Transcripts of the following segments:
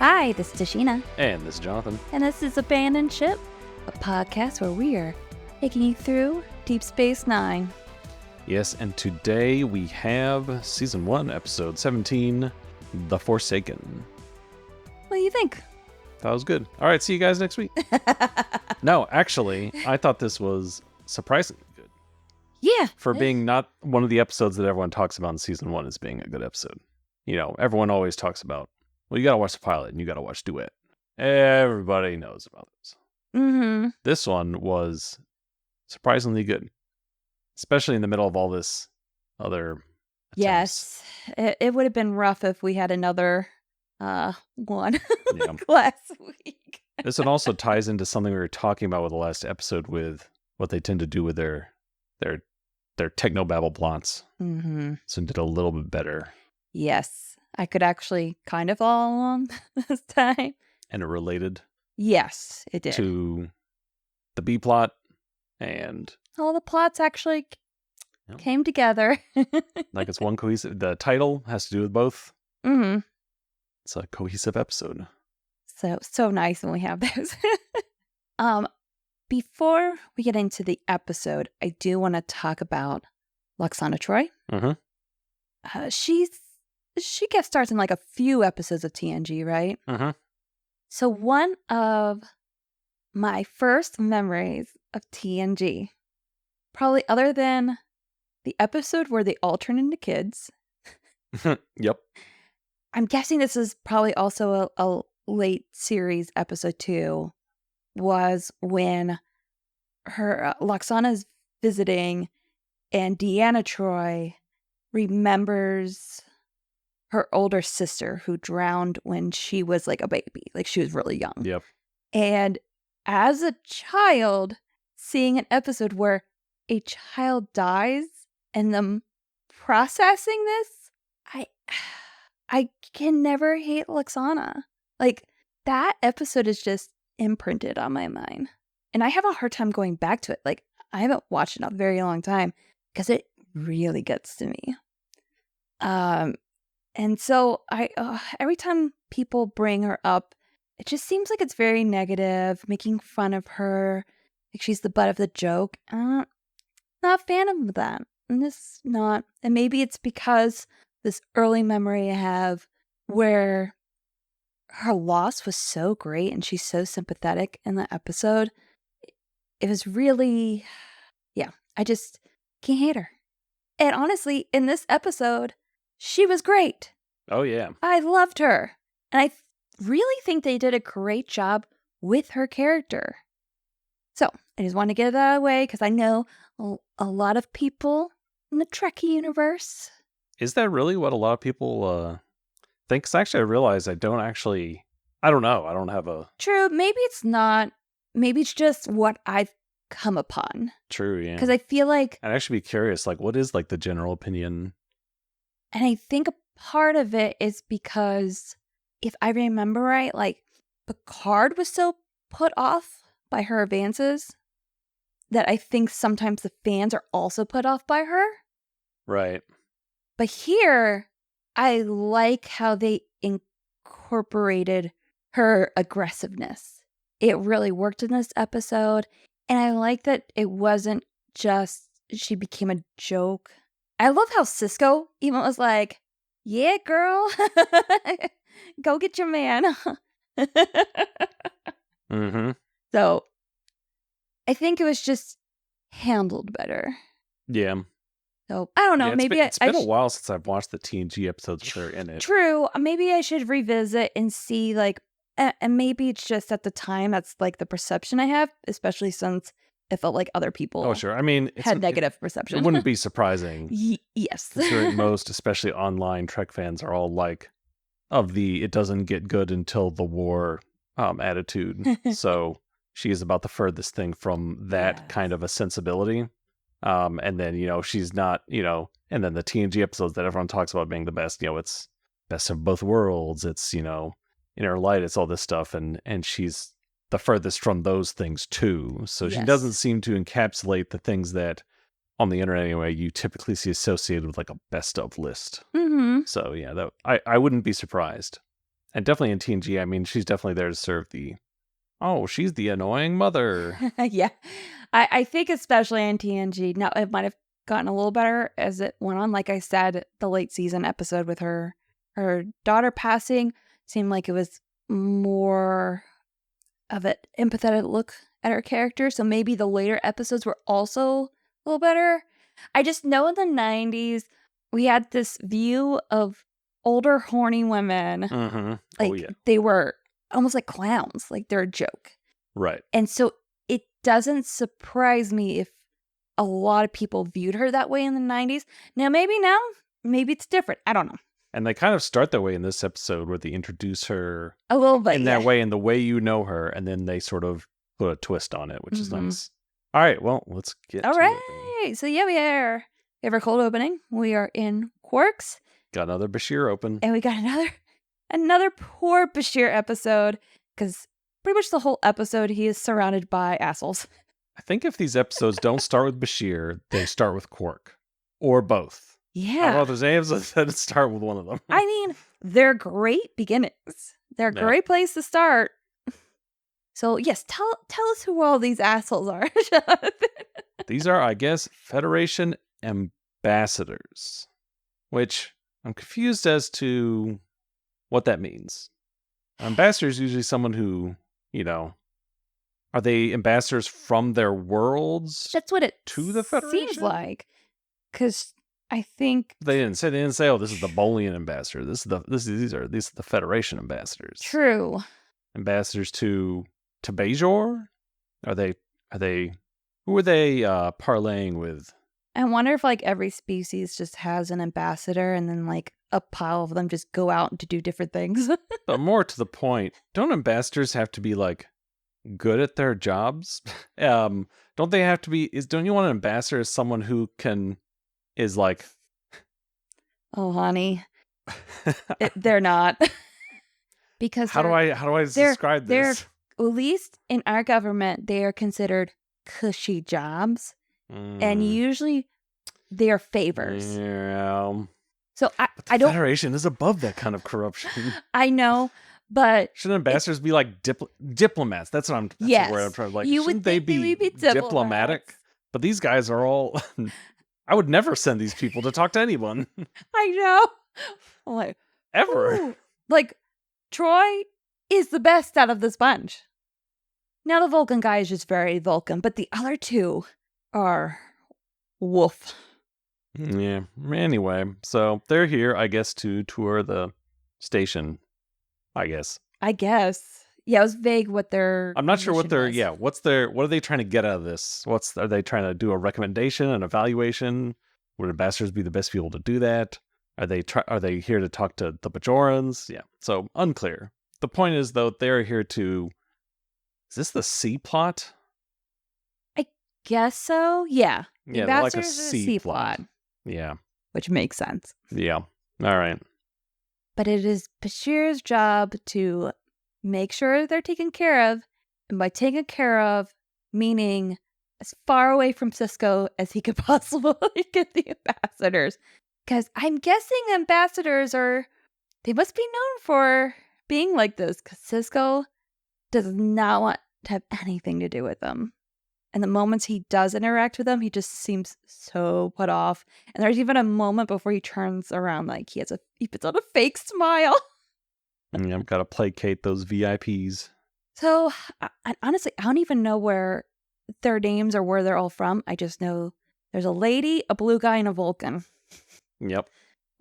Hi, this is Tasheena. And this is Jonathan. And this is Abandoned Ship, a podcast where we are taking you through Deep Space Nine. Yes, and today we have Season 1, Episode 17, The Forsaken. What do you think? That was good. All right, see you guys next week. No, actually, I thought this was surprisingly good. Yeah. For being not one of the episodes that everyone talks about in Season 1 as being a good episode. You know, everyone always talks about, well, you gotta watch the pilot and you gotta watch Duet. Everybody knows about this. Mm-hmm. This one was surprisingly good. Especially in the middle of all this other attempts. Yes. It would have been rough if we had another one Yeah. last week. This one also ties into something we were talking about with the last episode with what they tend to do with their technobabble plots. Mm-hmm. So it did a little bit better. Yes. I could actually kind of follow along this time. And it related Yes, it did. to the B plot and All the plots actually Yep. came together. like it's one cohesive. The title has to do with both. Mm-hmm. It's a cohesive episode. So nice when we have those. Before we get into the episode, I do want to talk about Lwaxana Troi. Mm-hmm. She guest stars in like a few episodes of TNG, right? Mm-hmm. So one of my first memories of TNG, probably other than the episode where they all turn into kids. Yep. I'm guessing this is probably also a late series episode 2, was when her Lwaxana's visiting and Deanna Troi remembers her older sister who drowned when she was like a baby, like she was really young. Yep. And as a child, seeing an episode where a child dies and them processing this, I can never hate Lwaxana. Like, that episode is just imprinted on my mind. And I have a hard time going back to it. Like, I haven't watched it in a very long time because it really gets to me. And so every time people bring her up, it just seems like it's very negative, making fun of her, like she's the butt of the joke. Not a fan of that. And this not. And maybe it's because this early memory I have where her loss was so great and she's so sympathetic in the episode. It was really, yeah, I just can't hate her. And honestly, in this episode, she was great. Oh, yeah. I loved her. And I really think they did a great job with her character. So, I just want to get that away because I know a lot of people in the Trekkie universe. Is that really what a lot of people think? Because actually I realize I don't know. I don't have a... True, maybe it's not. Maybe it's just what I've come upon. True, yeah. Because I feel like... I'd actually be curious, like, what is, like, the general opinion? And I think a part of it is because, if I remember right, like, Picard was so put off by her advances that I think sometimes the fans are also put off by her. Right. But here, I like how they incorporated her aggressiveness. It really worked in this episode. And I like that it wasn't just she became a joke. I love how Cisco even was like, yeah, girl, go get your man. Mm-hmm. So I think it was just handled better. Yeah. So I don't know. Yeah, maybe it's been a while since I've watched the TNG episodes that are in it. True. Maybe I should revisit and see, like, and maybe it's just at the time that's like the perception I have, especially since it felt like other people. Oh, sure. I mean, had negative perception. It wouldn't be surprising. Yes. Considering most, especially online Trek fans, are all like of the it doesn't get good until the war attitude. So she is about the furthest thing from that kind of a sensibility. And then, you know, she's not, you know, and then the TNG episodes that everyone talks about being the best, you know, it's best of both worlds. It's, you know, in her light, it's all this stuff. And she's the furthest from those things too. So she doesn't seem to encapsulate the things that on the internet anyway, you typically see associated with like a best of list. Mm-hmm. So yeah, that I wouldn't be surprised. And definitely in TNG, I mean, she's definitely there to serve she's the annoying mother. Yeah. I think especially in TNG, now it might have gotten a little better as it went on. Like I said, the late season episode with her daughter passing seemed like it was more of an empathetic look at her character. So maybe the later episodes were also a little better. I just know in the 90s, we had this view of older, horny women. Mm-hmm. Oh, Like, yeah. they were almost like clowns. Like, they're a joke. Right. And so it doesn't surprise me if a lot of people viewed her that way in the 90s. Now, maybe it's different. I don't know. And they kind of start that way in this episode where they introduce her A little bit, in that way, in the way you know her, and then they sort of put a twist on it, which is nice. All right, well, let's get All to right. So, yeah, we have our cold opening. We are in Quarks. Got another Bashir open. And we got another poor Bashir episode, because pretty much the whole episode he is surrounded by assholes. I think if these episodes don't start with Bashir, they start with Quark. Or both. I don't know Yeah. if there's any episodes that start with one of them. I mean, they're great beginnings. They're a Yeah. great place to start. So, yes, tell us who all these assholes are, Jonathan. These are, I guess, Federation ambassadors. Which I'm confused as to what that means. Ambassador is usually someone who, are they ambassadors from their worlds? That's what it to the Federation? seems like. Because I think They didn't say, oh, this is the Bolian ambassador. These are the Federation ambassadors. true. Ambassadors to Bajor? Are they who are they parlaying with? I wonder if like every species just has an ambassador and then like a pile of them just go out to do different things. But more to the point, don't ambassadors have to be like good at their jobs? Don't they have to be don't you want an ambassador as someone who is like Oh, honey. They're not. Because how do I describe this? at least in our government, they are considered cushy jobs. And usually they are favors. Yeah. So But the I don't. Federation is above that kind of corruption. I know, but Shouldn't ambassadors be like diplomats? That's what I'm. That's yes, the word I'm trying to like. you would Shouldn't they think they be would be diplomatic? diplomats. But these guys are all. I would never send these people to talk to anyone I know. I'm like, ever. ooh. Like, Troy is the best out of this bunch. Now the Vulcan guy is just very Vulcan, but the other two are woof. Yeah. Anyway, so they're here, I guess, to tour the station. I guess. Yeah, it was vague what their. I'm not sure what mission their. was. Yeah. What are they trying to get out of this? Are they trying to do a recommendation, an evaluation? Would ambassadors be the best people to do that? Are they here to talk to the Bajorans? Yeah. So unclear. The point is though, they're here to. Is this the C plot? I guess so. Yeah. Yeah, they're like a Ambassadors is C plot. Yeah. which makes sense. Yeah. All right. But it is Bashir's job to make sure they're taken care of. And by taken care of, meaning as far away from Cisco as he could possibly get the ambassadors. Because I'm guessing ambassadors they must be known for being like this. Because Cisco does not want to have anything to do with them. And the moments he does interact with them, he just seems so put off. And there's even a moment before he turns around, like he puts on a fake smile. Yeah, I've got to placate those VIPs. So, honestly, I don't even know where their names or where they're all from. I just know there's a lady, a blue guy, and a Vulcan. Yep.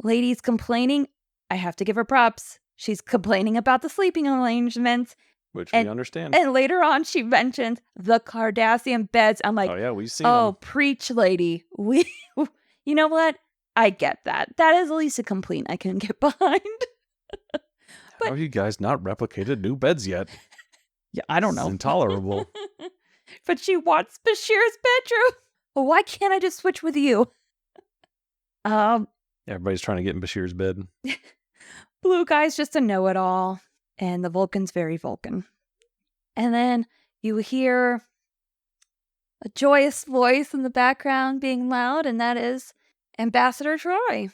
Lady's complaining. I have to give her props. She's complaining about the sleeping arrangements. Which we understand. And later on, she mentions the Cardassian beds. I'm like, oh yeah, we've seen them. Preach, lady. You know what? I get that. That is at least a complaint I can get behind. How have you guys not replicated new beds yet? Yeah, I don't know. It's intolerable. But she wants Bashir's bedroom. Well, why can't I just switch with you? Everybody's trying to get in Bashir's bed. Blue guy's just a know-it-all, and the Vulcan's very Vulcan. And then you hear a joyous voice in the background being loud, and that is Ambassador Troy.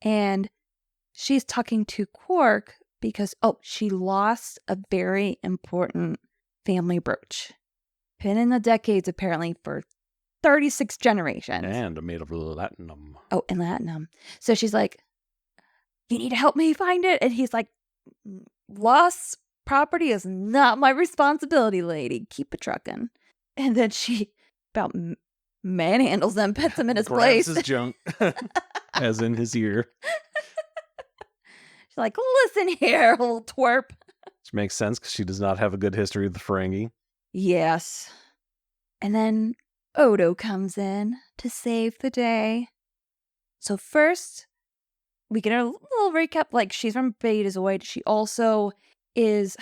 And she's talking to Quark, because, she lost a very important family brooch. Been in the decades, apparently, for 36 generations. And made of latinum. Oh, and latinum. So she's like, you need to help me find it? And he's like, lost property is not my responsibility, lady. Keep it trucking. And then she about manhandles him, puts him in his place. Grabs his junk, as in his ear. She's like, listen here, little twerp. Which makes sense because she does not have a good history with the Ferengi. Yes. And then Odo comes in to save the day. So first, we get a little recap. Like, she's from Betazoid. She also is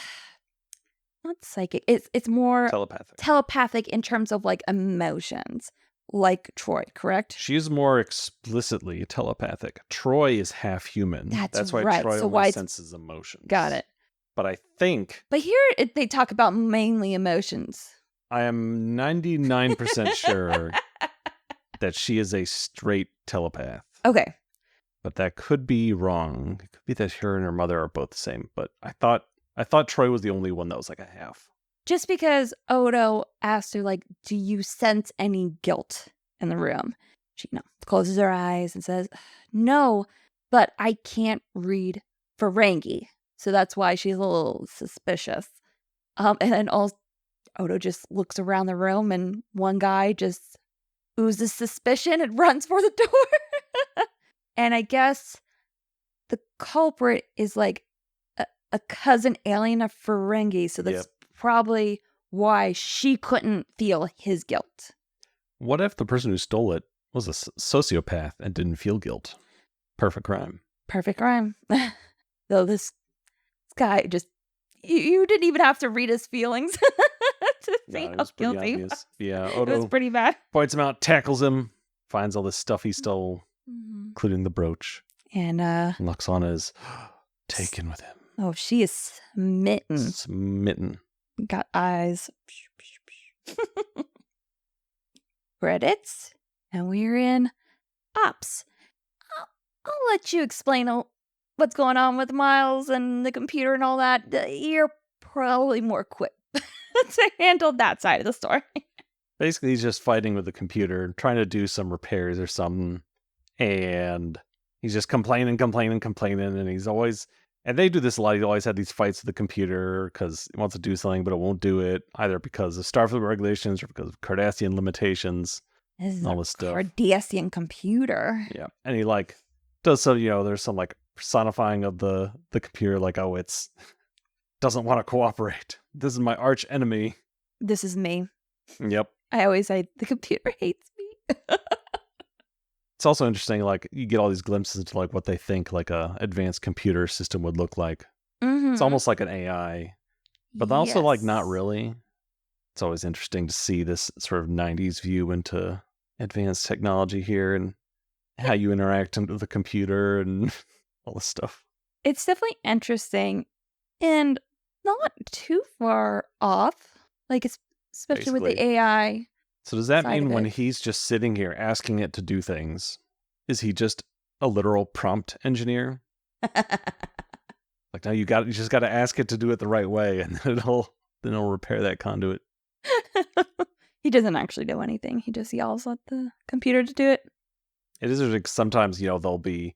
not psychic. It's more telepathic in terms of like emotions, like Troy, correct? She is more explicitly telepathic. Troy is half human. That's why right. Troy only senses emotions. Got it. But I think... But here they talk about mainly emotions. I am 99% sure that she is a straight telepath. Okay. But that could be wrong. It could be that her and her mother are both the same. But I thought Troy was the only one that was like a half. Just because Odo asked her, like, do you sense any guilt in the room? She closes her eyes and says, no, but I can't read Ferengi. So that's why she's a little suspicious. And then Odo just looks around the room and one guy just oozes suspicion and runs for the door. And I guess the culprit is like a cousin alien of Ferengi. So that's probably why she couldn't feel his guilt. What if the person who stole it was a sociopath and didn't feel guilt? Perfect crime. Perfect crime. Though this guy just, you didn't even have to read his feelings to see how guilty he was. Yeah, Odo it was pretty bad. Points him out, tackles him, finds all this stuff he stole, including the brooch. And Luxana is taken with him. Oh, she is smitten. Smitten. Got eyes. Credits. And we're in ops. I'll let you explain what's going on with Miles and the computer and all that. You're probably more equipped to handle that side of the story. Basically, he's just fighting with the computer, trying to do some repairs or something. And he's just complaining. And he's always... And they do this a lot. He always had these fights with the computer because he wants to do something, but it won't do it, either because of Starfleet regulations or because of Cardassian limitations. This is all this stuff. Cardassian computer. Yeah. And he does some, there's some personifying of the computer, it's doesn't want to cooperate. This is my arch enemy. This is me. Yep. I always say the computer hates me. It's also interesting, you get all these glimpses into what they think a advanced computer system would look like. Mm-hmm. It's almost like an AI, but also not really. It's always interesting to see this sort of 90s view into advanced technology here and how you interact with the computer and all this stuff. It's definitely interesting and not too far off, especially with the AI. So does that mean when he's just sitting here asking it to do things, is he just a literal prompt engineer? No, you just got to ask it to do it the right way, and then it'll repair that conduit. He doesn't actually do anything. He just yells at the computer to do it. It is sometimes, they'll be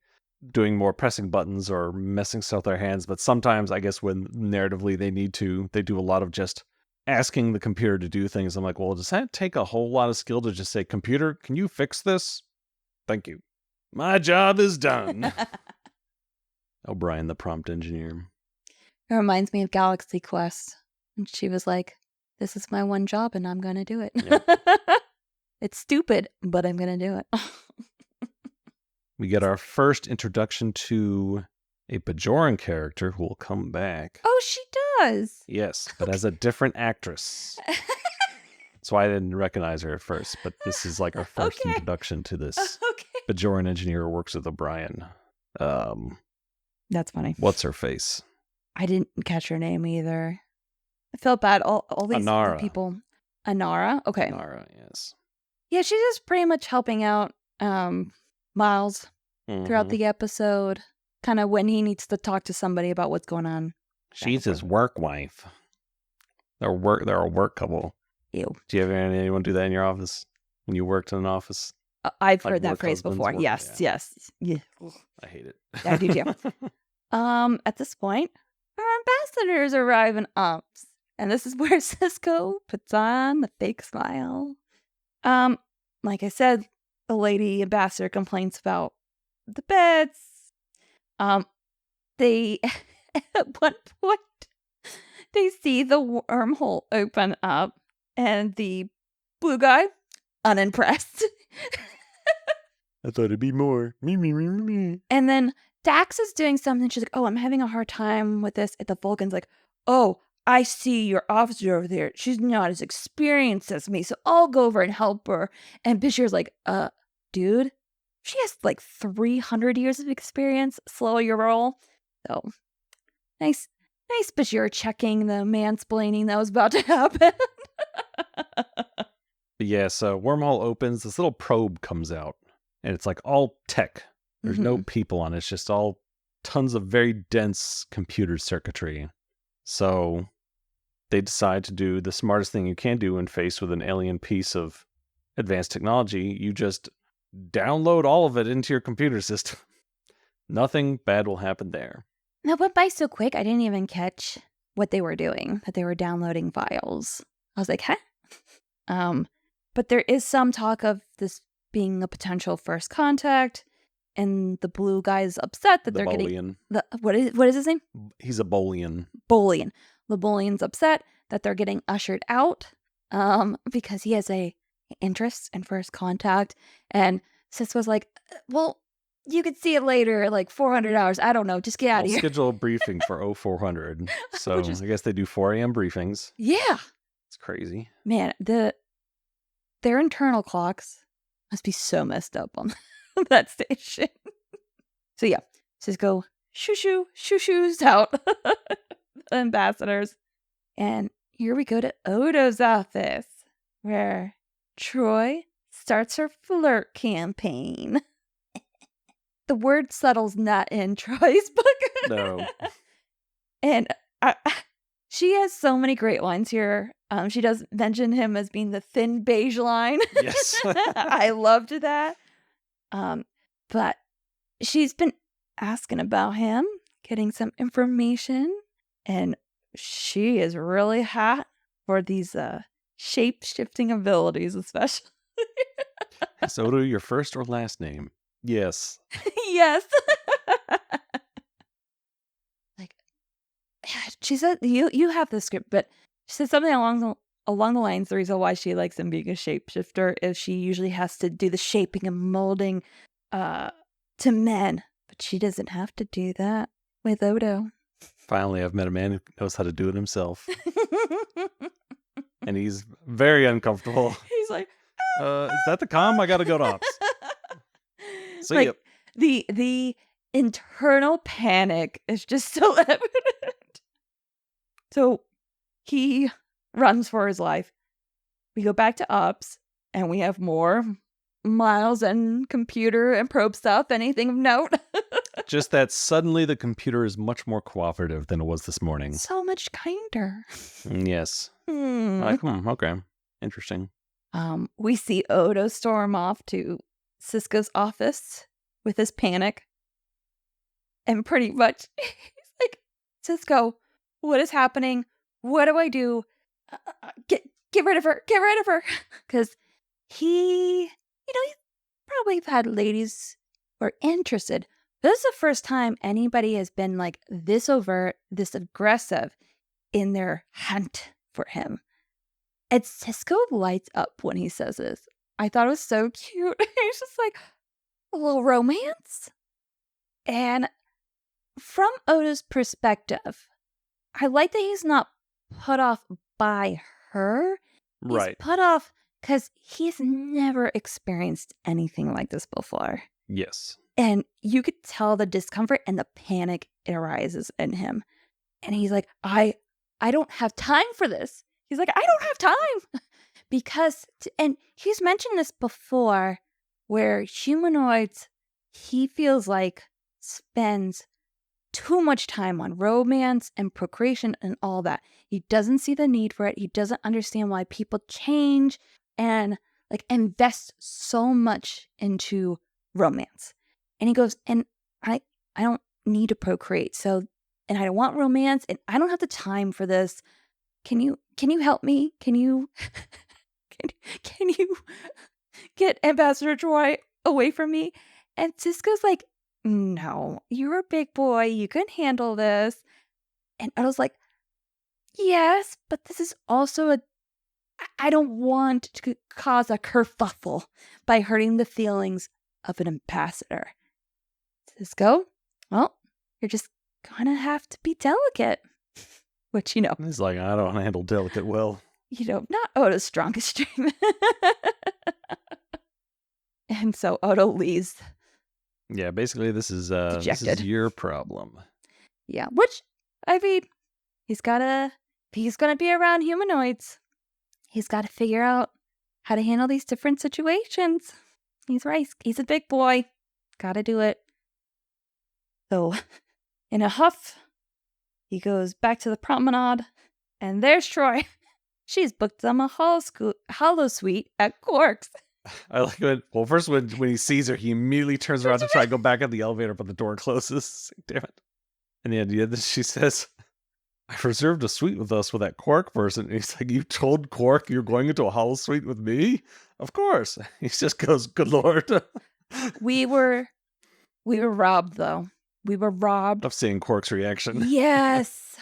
doing more pressing buttons or messing stuff with their hands, but sometimes I guess when narratively they do a lot of just asking the computer to do things. I'm like, well, does that take a whole lot of skill to just say, computer, can you fix this? Thank you. My job is done. O'Brien, the prompt engineer. It reminds me of Galaxy Quest. And she was like, this is my one job and I'm going to do it. Yeah. It's stupid, but I'm going to do it. We get our first introduction to a Bajoran character who will come back. Oh, she does? Yes, but as a different actress. That's why I didn't recognize her at first, but this is our first introduction to this Bajoran engineer who works with O'Brien. That's funny. What's her face? I didn't catch her name either. I felt bad. All these Anara. People. Anara? Okay. Anara, yes. Yeah, she's just pretty much helping out Miles throughout the episode. kind of when he needs to talk to somebody about what's going on. She's his work wife. They're a work couple. Ew. Do you have anyone do that in your office when you worked in an office? I've Like heard that work phrase husbands, before. work- Yes, yeah. yes. Yeah. I hate it. I do too. At this point, our ambassadors arrive in Ops. And this is where Cisco puts on the fake smile. Like I said, the lady ambassador complains about the beds. They at one point they see the wormhole open up, and the blue guy, unimpressed. I thought it'd be more. Me. And then Dax is doing something. She's like, "Oh, I'm having a hard time with this." And the Vulcan's like, "Oh, I see your officer over there. She's not as experienced as me, so I'll go over and help her." And Bashir's like, dude, she has like 300 years of experience. Slow your roll." So nice Bashir checking the mansplaining that was about to happen. Yeah, so wormhole opens, this little probe comes out, and it's like all tech. There's no people on it. It's just all tons of very dense computer circuitry. So they decide to do the smartest thing you can do when faced with an alien piece of advanced technology. You just download all of it into your computer system. Nothing bad will happen there. That went by so quick, I didn't even catch what they were doing, that they were downloading files. I was like, huh? But there is some talk of this being a potential first contact, and the blue guy's upset that they're getting the what is his name? He's a Bolian. Bolian. The Bolian's upset that they're getting ushered out, because he has a interest in first contact, and Cisco's like, well, you could see it later, like 400 hours. I don't know. Just get out of here. Schedule a briefing for 0400. So I guess they do 4 a.m. briefings. Yeah. It's crazy. Man, their internal clocks must be so messed up on that station. So yeah, Cisco shoo-shoos out the ambassadors. And here we go to Odo's office, where Troy starts her flirt campaign. The word subtle's not in Troy's book. No. And she has so many great lines here. She does mention him as being the thin beige line. Yes. I loved that. But she's been asking about him, getting some information, and she is really hot for these shape-shifting abilities, especially. Is Odo your first or last name? Yes. Yes. Like, she said, you have the script, but she said something along the lines, the reason why she likes him being a shapeshifter is she usually has to do the shaping and molding to men, but she doesn't have to do that with Odo. Finally, I've met a man who knows how to do it himself. And he's very uncomfortable. He's like, is that the comm? I gotta go to ops. See like, ya. the internal panic is just so evident. So he runs for his life. We go back to ops, and we have more Miles and computer and probe stuff. Anything of note? Just that suddenly the computer is much more cooperative than it was this morning. So much kinder. Yes. Like, okay. Interesting. We see Odo storm off to Cisco's office with his panic. And pretty much, he's like, Cisco, what is happening? What do I do? Get rid of her. Get rid of her. Because he's probably had ladies who are interested. This is the first time anybody has been like this overt, this aggressive in their hunt for him. And Cisco lights up when he says this. I thought it was so cute. He's just like, a little romance. And from Odo's perspective, I like that he's not put off by her. He's put off because he's never experienced anything like this before. Yes. And you could tell the discomfort and the panic arises in him. And he's like, I don't have time for this. He's like, I don't have time. Because, and he's mentioned this before, where humanoids, he feels like, spends too much time on romance and procreation and all that. He doesn't see the need for it. He doesn't understand why people change and like invest so much into romance. And he goes, and I don't need to procreate. So, and I don't want romance and I don't have the time for this. Can you help me? Can you can you get Ambassador Troy away from me? And Cisco's like, no, you're a big boy. You can handle this. And I was like, yes, but this is also I don't want to cause a kerfuffle by hurting the feelings of an ambassador. Cisco, well, you're just gonna have to be delicate. Which, He's like, I don't handle delicate well. Not Odo's strongest stream. And so Odo leaves. Yeah, basically this is your problem. Yeah, which, I mean, he's gonna be around humanoids. He's got to figure out how to handle these different situations. He's right. He's a big boy. Gotta do it. So, in a huff, he goes back to the promenade, and there's Troy. She's booked them a hollow suite at Quark's. I like it. Well, first when he sees her, he immediately turns around to try to go back in the elevator, but the door closes. Damn it. And the idea that she says, I've reserved a suite with us with that Quark person. And he's like, you told Quark you're going into a hollow suite with me? Of course. He just goes, good Lord. We were robbed, though. We were robbed. Of seeing Quark's reaction. Yes.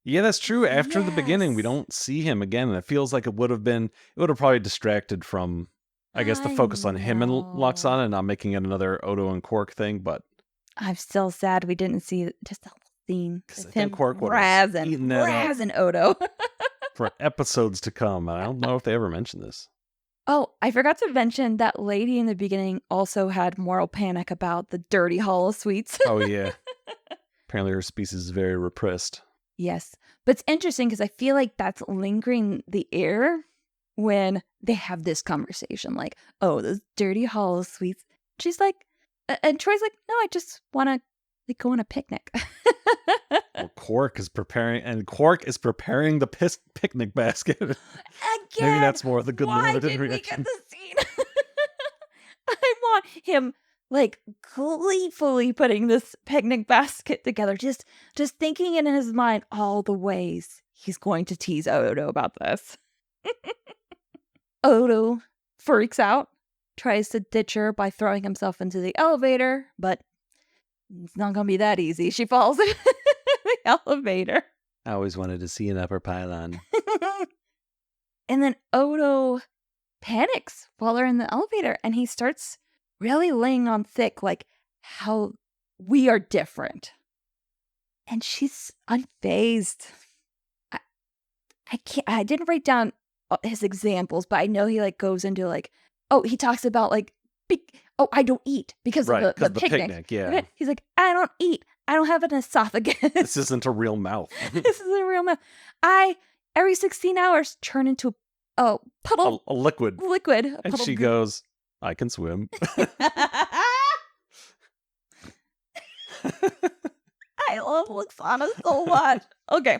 Yeah, that's true. After the beginning, we don't see him again. And it feels like it would have probably distracted from, I guess, the focus on him and Loxana and not making it another Odo and Quark thing. But I'm still sad we didn't see just a scene with him Quark razzing Odo. For episodes to come. I don't know if they ever mentioned this. Oh, I forgot to mention that lady in the beginning also had moral panic about the dirty hollow suites. Oh, yeah. Apparently her species is very repressed. Yes. But it's interesting because I feel like that's lingering the air when they have this conversation. Like, oh, those dirty hollow suites. She's like, and Troy's like, no, I just want to go on a picnic. Well, Quark is preparing the picnic basket. Again, maybe that's more of the good Lord in reaction. We get the scene? I want him like gleefully putting this picnic basket together, just thinking in his mind all the ways he's going to tease Odo about this. Odo freaks out, tries to ditch her by throwing himself into the elevator, but it's not going to be that easy. She falls in the elevator. I always wanted to see an upper pylon. And then Odo panics while they're in the elevator, and he starts really laying on thick, like, how we are different. And she's unfazed. I didn't write down his examples, but I know he like goes into like, oh, he talks about like, I don't eat because of the picnic. Yeah. He's like, I don't eat. I don't have an esophagus. This isn't a real mouth. This isn't a real mouth. I, every 16 hours, turn into a puddle. A liquid. And she goes, I can swim. I love Loxana so much. Okay.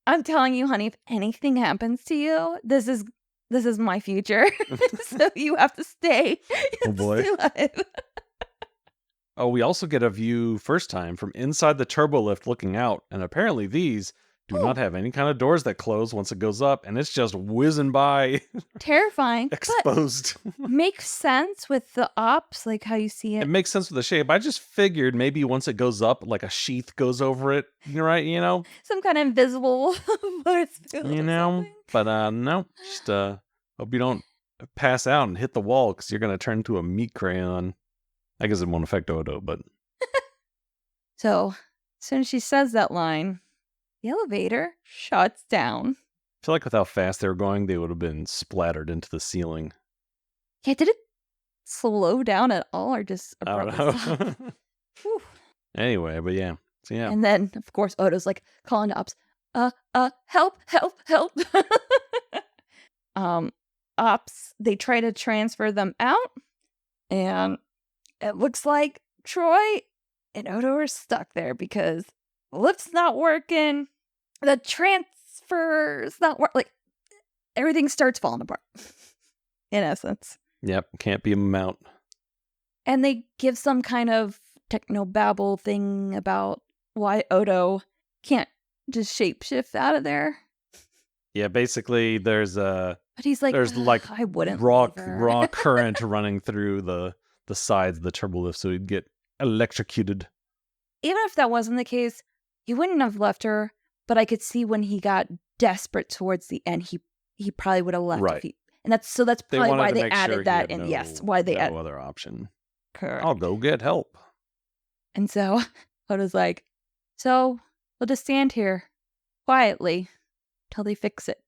I'm telling you, honey, if anything happens to you, this is my future. So you have to stay. Oh boy. Oh, we also get a view first time from inside the turbo lift looking out, and apparently these do not have any kind of doors that close once it goes up, and it's just whizzing by. Terrifying. Exposed. Makes sense with the ops, like how you see it. It makes sense with the shape. I just figured maybe once it goes up, like a sheath goes over it, right? Some kind of invisible force field. But no. Just hope you don't pass out and hit the wall because you're going to turn into a meat crayon. I guess it won't affect Odo, but. So, as soon as she says that line, the elevator shuts down. I feel like with how fast they were going, they would have been splattered into the ceiling. Yeah, did it slow down at all or just abruptly stop? Anyway, but yeah. So yeah. And then, of course, Odo's like calling to Ops, help. Ops, they try to transfer them out, and it looks like Troy and Odo are stuck there because the lift's not working, the transfer's not working. Like, everything starts falling apart, in essence. Yep, can't beam him out. And they give some kind of technobabble thing about why Odo can't just shapeshift out of there. Yeah, basically there's But he's like, I wouldn't leave her. raw current running through the sides of the turbolift, so he'd get electrocuted. Even if that wasn't the case, he wouldn't have left her. But I could see when he got desperate towards the end, he probably would have left. Right. And that's probably why they added sure that. And yes, why they added other option. Correct. I'll go get help. And so Odo's like, so we'll just stand here quietly till they fix it.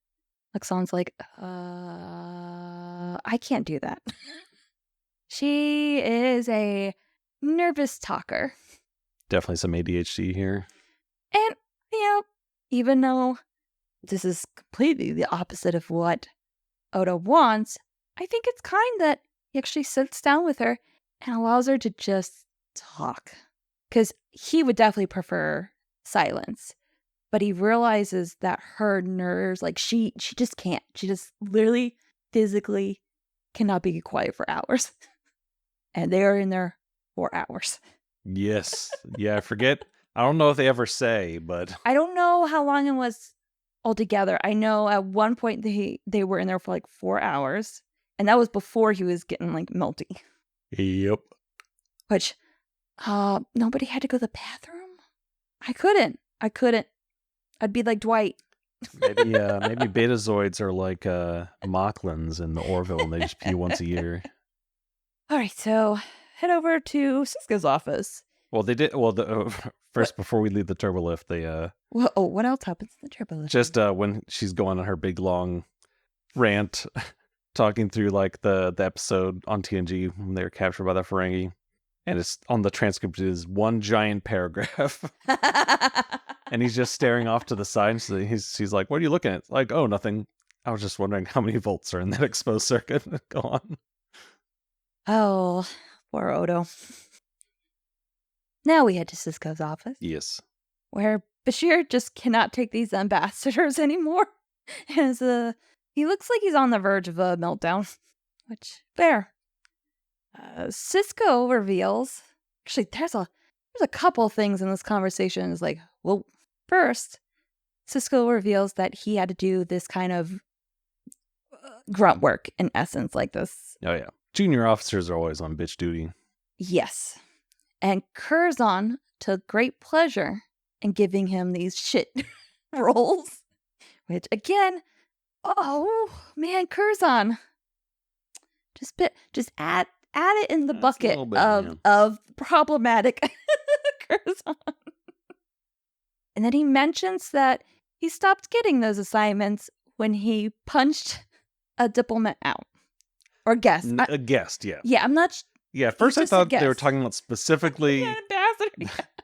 Luxon's like, I can't do that. She is a nervous talker. Definitely some ADHD here. And, even though this is completely the opposite of what Odo wants, I think it's kind that he actually sits down with her and allows her to just talk. Because he would definitely prefer silence. But he realizes that her nerves, like, she just can't. She just literally, physically cannot be quiet for hours. And they are in there for hours. Yes. Yeah, I forget. I don't know if they ever say, but I don't know how long it was altogether. I know at one point they were in there for like 4 hours. And that was before he was getting like melty. Yep. Which, nobody had to go to the bathroom? I couldn't. I'd be like Dwight. Maybe Betazoids are like Mocklins in the Orville, and they just pee once a year. All right, so head over to Sisko's office. Well, they did. Well, first, before we leave the turbolift, they Well, what else happens in the turbolift? just when she's going on her big long rant, talking through like the episode on TNG when they were captured by the Ferengi, and it's on the transcript is one giant paragraph, and he's just staring off to the side. And so she's like, "What are you looking at?" Like, "Oh, nothing. I was just wondering how many volts are in that exposed circuit." Go on. Oh, poor Odo. Now we head to Sisko's office. Yes. Where Bashir just cannot take these ambassadors anymore. As he looks like he's on the verge of a meltdown. Which, fair. Sisko reveals... Actually, there's a couple things in this conversation. It's like, well, first, Sisko reveals that he had to do this kind of grunt work, in essence, like this. Oh, yeah. Junior officers are always on bitch duty. Yes. And Curzon took great pleasure in giving him these shit roles. Which, again, oh, man, Curzon. Just add it in the bucket of problematic Curzon. And then he mentions that he stopped getting those assignments when he punched a diplomat out. Or guest. A guest, yeah. Yeah, I'm not... Yeah, at first I thought they were talking about specifically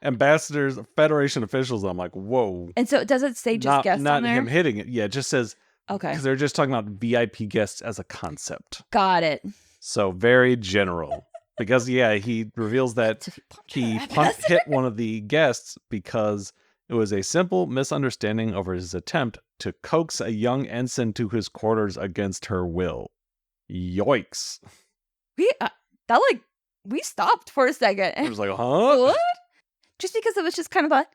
ambassadors, Federation officials. I'm like, whoa. And so does it say just guests not on there? him hitting it. Yeah, it just says, okay. Because they're just talking about VIP guests as a concept. Got it. So very general. Because, yeah, he reveals that he hit one of the guests because it was a simple misunderstanding over his attempt to coax a young ensign to his quarters against her will. Yoicks. We stopped for a second. I was like, huh? What? Just because it was just kind of a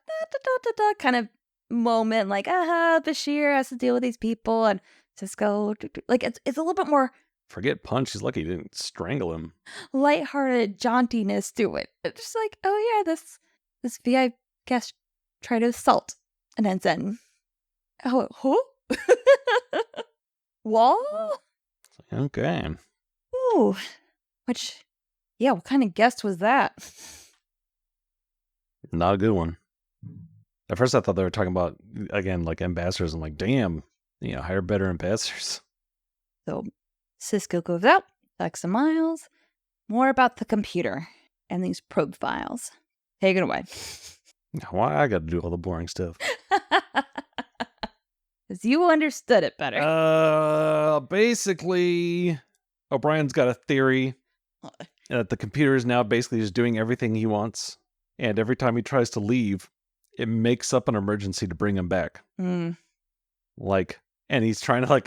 kind of moment, like, Bashir has to deal with these people, and Sisko, like, it's a little bit more... Forget punch, he's lucky he didn't strangle him. Lighthearted jauntiness to it. It's just like, oh yeah, this VIP guest tried to assault an ensign. Oh, who? Wall? Okay. Ooh. Which, yeah, what kind of guest was that? Not a good one. At first I thought they were talking about, again, like ambassadors. I'm like, damn, hire better ambassadors. So Sisko goes out, back some miles. More about the computer and these probe files. Take it away. Why I got to do all the boring stuff? Because you understood it better. Basically, O'Brien's got a theory that the computer is now basically just doing everything he wants. and every time he tries to leave, it makes up an emergency to bring him back. Like, and he's trying to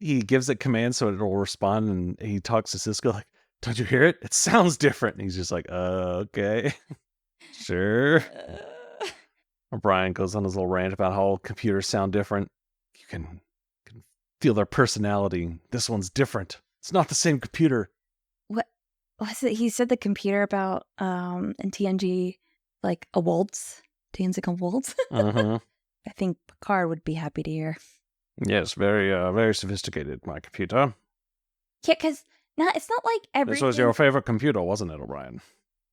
he gives it commands so it'll respond, and he talks to Cisco like, "Don't you hear it? It sounds different." And he's just like, okay, sure." O'Brien goes on his little rant about how all computers sound different. You can feel their personality. This one's different. It's not the same computer. What was it? He said the computer about in TNG, like a waltz. TNG a waltz. Uh-huh. I think Picard would be happy to hear. Yes, very sophisticated, my computer. Yeah, because it's not like everything. This was your favorite computer, wasn't it, O'Brien?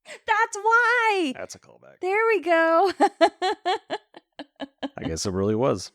That's why. That's a callback. There we go. I guess it really was.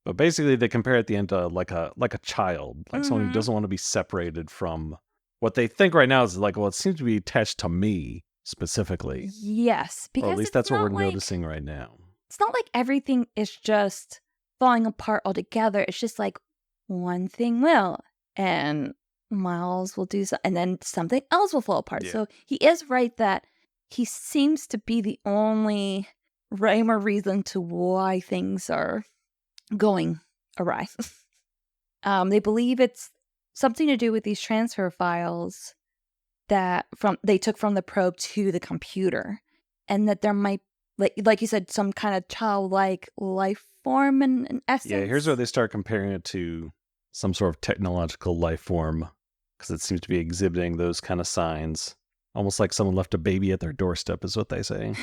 But basically, they compare at the end to like a child, like someone who doesn't want to be separated from what they think right now is like, well, it seems to be attached to me specifically. Yes, because or at least that's what we're noticing right now. It's not like everything is just falling apart altogether. It's just like one thing will, and Miles will do so, and then something else will fall apart. Yeah. So he is right that he seems to be the only rhyme or reason to why things are going awry. They believe it's something to do with these transfer files that they took from the probe to the computer, and that there might, like you said, some kind of childlike life form in essence. Yeah, here's where they start comparing it to some sort of technological life form, because it seems to be exhibiting those kind of signs, almost like someone left a baby at their doorstep, is what they say.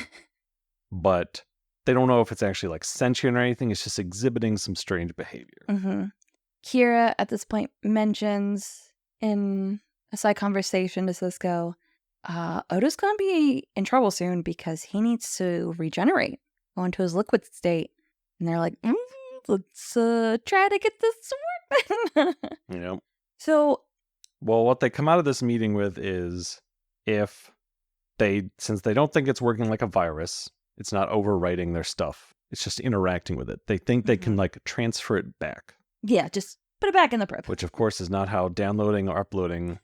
But they don't know if it's actually like sentient or anything. It's just exhibiting some strange behavior. Mm-hmm. Kira at this point mentions in a side conversation to Cisco, Odo's going to be in trouble soon because he needs to regenerate, go into his liquid state. And they're like, let's try to get this working. Yep. So, well, what they come out of this meeting with is since they don't think it's working like a virus, it's not overwriting their stuff. It's just interacting with it. They think they can like transfer it back. Yeah, just put it back in the probe. Which, of course, is not how downloading or uploading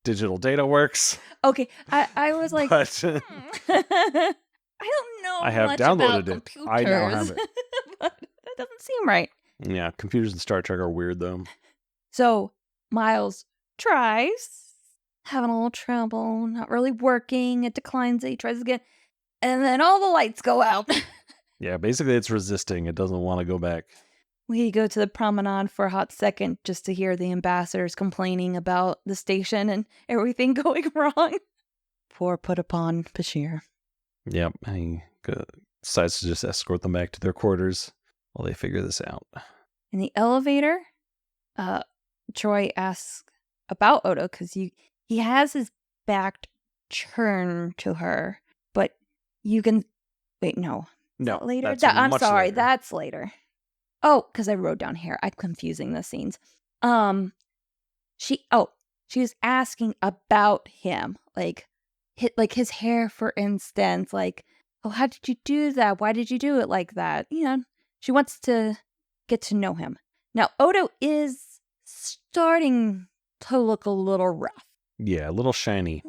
digital data works. Okay, I was like, but, I don't know. I have much downloaded about it. Computers, I now have it. But that doesn't seem right. Yeah, computers in Star Trek are weird, though. So Miles tries, having a little trouble, not really working. It declines it. He tries again, and then all the lights go out. Yeah, basically it's resisting. It doesn't want to go back. We go to the promenade for a hot second just to hear the ambassadors complaining about the station and everything going wrong. Poor put upon Bashir. Yep, he decides to just escort them back to their quarters while they figure this out. In the elevator, Troy asks about Odo because he has his back turned to her, but you can wait. No, later. I'm sorry, later. That's later. Oh, because I wrote down hair. I'm confusing the scenes. She was asking about him, like his hair, for instance. Like, oh, how did you do that? Why did you do it like that? You know, she wants to get to know him. Now, Odo is starting to look a little rough. Yeah, a little shiny.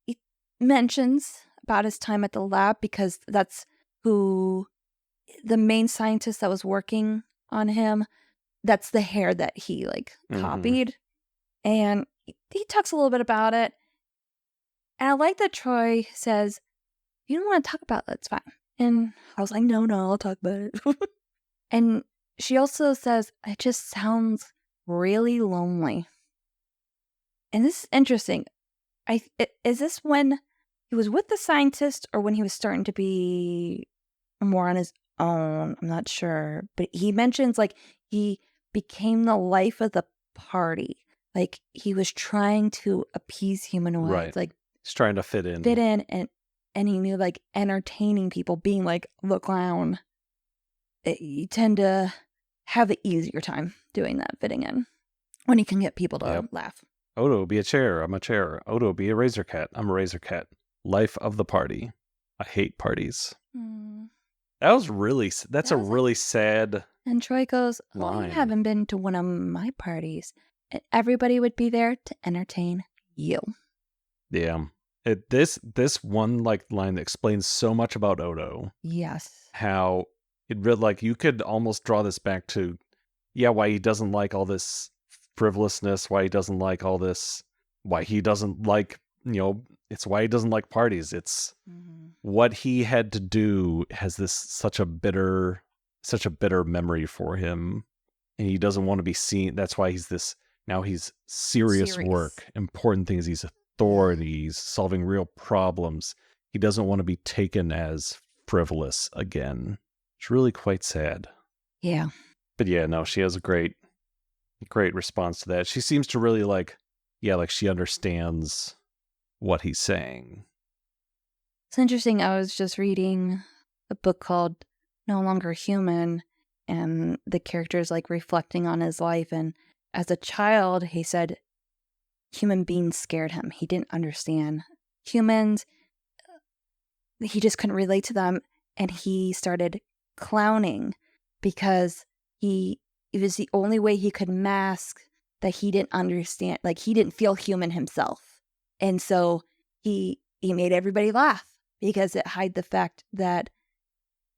He mentions about his time at the lab because that's who the main scientist that was working on him, that's the hair that he copied. And he talks a little bit about it. And I like that Troy says, you don't want to talk about that, it's fine. And I was like, no, I'll talk about it. And she also says, it just sounds really lonely. And this is interesting. Is this when he was with the scientist or when he was starting to be more on his own? I'm not sure. But he mentions he became the life of the party. Like he was trying to appease humanoids. Right. Like he's trying to fit in. And he knew entertaining people, being the clown. You tend to have the easier time doing that, fitting in, when you can get people to laugh. Odo, be a chair. I'm a chair. Odo, be a razor cat. I'm a razor cat. Life of the party. I hate parties. That's a really sad. And Troy goes, line. Oh, you haven't been to one of my parties. And everybody would be there to entertain you. Yeah. This one like line that explains so much about Odo. Yes. How it really, like, you could almost draw this back to, why he doesn't like all this frivolousness, why he doesn't like all this, why he doesn't like, it's why he doesn't like parties. It's what he had to do has this such a bitter memory for him, and he doesn't want to be seen. That's why he's serious work, important things. He's authority, he's solving real problems. He doesn't want to be taken as frivolous again. It's really quite sad. Yeah. But yeah, no, she has a great response to that. She seems to really like she understands what he's saying. It's interesting. I was just reading a book called No Longer Human, and the character's like reflecting on his life. And as a child, he said human beings scared him. He didn't understand humans. He just couldn't relate to them. And he started clowning because it was the only way he could mask that he didn't understand. Like, he didn't feel human himself. And so he made everybody laugh because it hid the fact that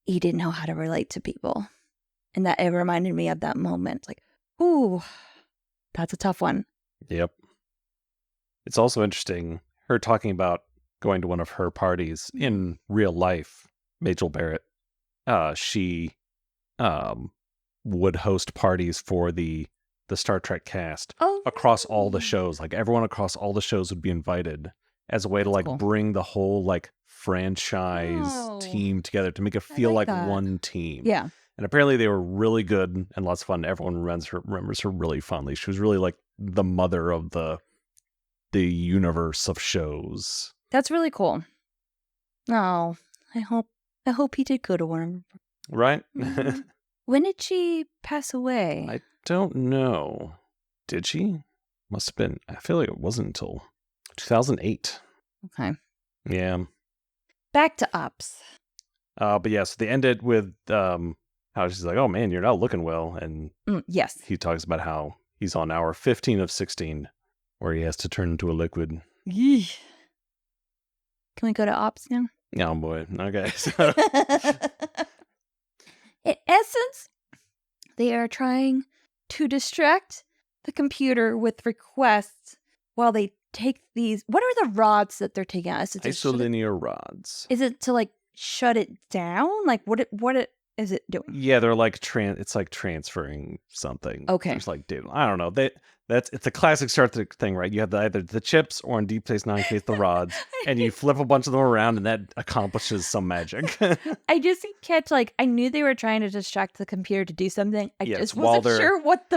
he didn't know how to relate to people. And that it reminded me of that moment. Like, ooh, that's a tough one. Yep. It's also interesting, her talking about going to one of her parties in real life. Majel Barrett, she would host parties for the Star Trek cast across all the shows. Like, everyone across all the shows would be invited as a way to bring the whole like franchise team together to make it feel like one team. Yeah. And apparently they were really good and lots of fun. Everyone remembers her really fondly. She was really like the mother of the universe of shows. That's really cool. Oh, I hope he did go to one. Right? When did she pass away? I don't know. Did she? Must have been. I feel like it wasn't until 2008. Okay. Yeah. Back to Ops. But yeah, so they ended with how she's like, "Oh man, you're not looking well," and yes, he talks about how he's on hour 15 of 16, where he has to turn into a liquid. Yee. Can we go to Ops now? Oh boy. Okay. In essence, they are trying to distract the computer with requests while they take these. What are the rods that they're taking out? Is it isolinear rods? Is it to like shut it down? Like what is it doing? Yeah, they're like it's like transferring something. Okay. There's like, dude, I don't know. It's a classic Star Trek thing, right? You have either the chips or in Deep Space Nine case the rods, and you flip a bunch of them around, and that accomplishes some magic. I just didn't catch, like, I knew they were trying to distract the computer to do something. I just wasn't sure what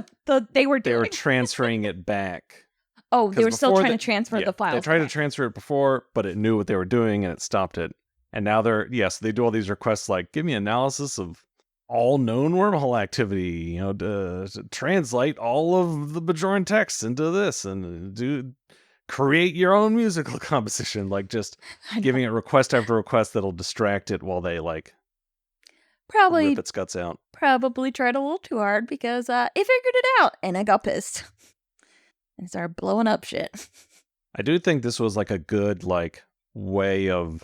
they were doing. They were transferring it back. Oh, they were still trying to transfer the files. They tried to transfer it before, but it knew what they were doing and it stopped it. And now so they do all these requests like, give me analysis of all known wormhole activity, to translate all of the Bajoran text into this and create your own musical composition, like just giving it request after request that'll distract it while they like probably rip its guts out. Probably tried a little too hard because it figured it out and I got pissed and started blowing up shit. I do think this was like a good like way of.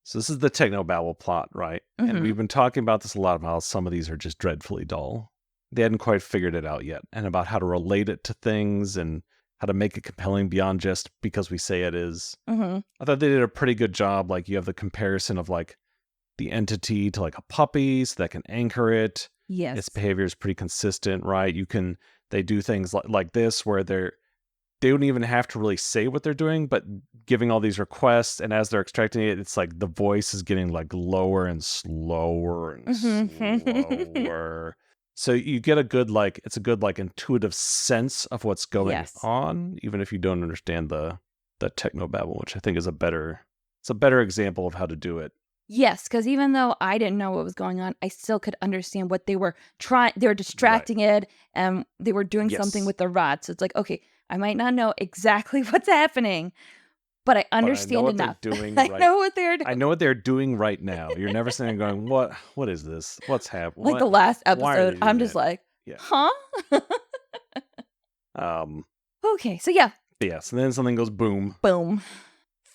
So this is the technobabble plot, right? Mm-hmm. And we've been talking about this a lot, about how some of these are just dreadfully dull. They hadn't quite figured it out yet, and about how to relate it to things and how to make it compelling beyond just because we say it is. Mm-hmm. I thought they did a pretty good job. Like, you have the comparison of like the entity to like a puppy, so that can anchor it. Yes. Its behavior is pretty consistent, right? They do things like this where they don't even have to really say what they're doing, but giving all these requests, and as they're extracting it, it's like the voice is getting like lower and slower and slower. So you get a good like intuitive sense of what's going on, even if you don't understand the technobabble, which I think is a better example of how to do it. Yes, because even though I didn't know what was going on, I still could understand what they were trying. They were distracting it, and they were doing something with the rod. So it's like, okay, I might not know exactly what's happening, but I understand enough. I know what they're doing. I know what they're doing right now. You're never sitting there going, what is this? What's happening? Like the last episode, I'm just like, huh? Okay, so yeah. Yes, and then something goes boom. Boom.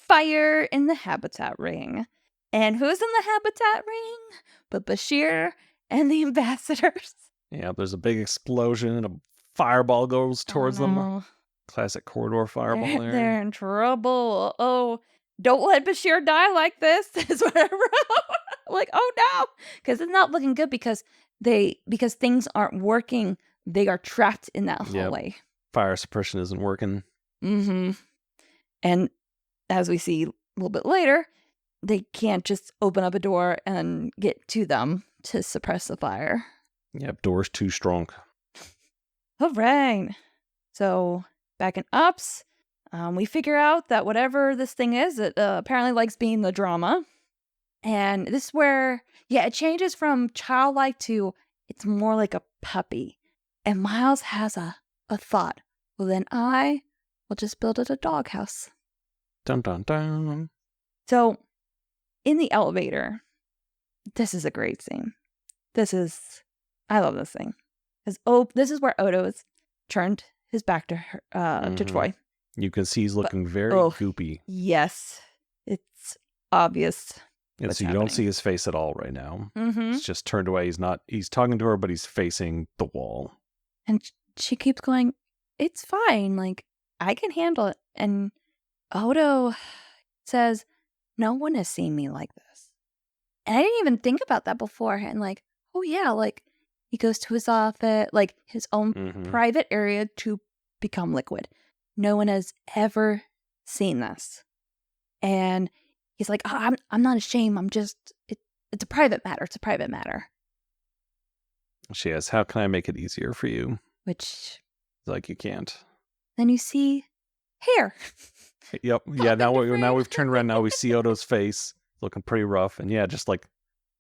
fire in the habitat ring. And who's in the habitat ring? But Bashir and the ambassadors. Yeah, there's a big explosion and a fireball goes towards them. No. Classic corridor fireball there. They're in trouble. Oh, don't let Bashir die like this, is what I wrote. Like, oh no. Because it's not looking good because things aren't working. They are trapped in that hallway. Fire suppression isn't working. Mm-hmm. And as we see a little bit later, they can't just open up a door and get to them to suppress the fire. Yep, door's too strong. All right. So back in Ups, we figure out that whatever this thing is, it apparently likes being the drama. And this is where, it changes from childlike to it's more like a puppy. And Miles has a thought. Well, then I will just build it a doghouse. Dun dun dun. So in the elevator, this is a great scene. I love this thing. This is where Odo has turned his back to her, to Troy. You can see he's looking very goopy. Yes, it's obvious. And so you don't see his face at all right now. He's just turned away. He's talking to her, but he's facing the wall. And she keeps going, it's fine. Like, I can handle it. And Odo says, no one has seen me like this. And I didn't even think about that beforehand. Like, oh yeah, like he goes to his office, like his own private area to become liquid. No one has ever seen this. And he's like, oh, I'm not ashamed. I'm just, it's a private matter. It's a private matter. She asks, how can I make it easier for you? Which, like, you can't. Then you see hair. Yep. Yeah. Now we've turned around. Now we see Odo's face looking pretty rough, and just like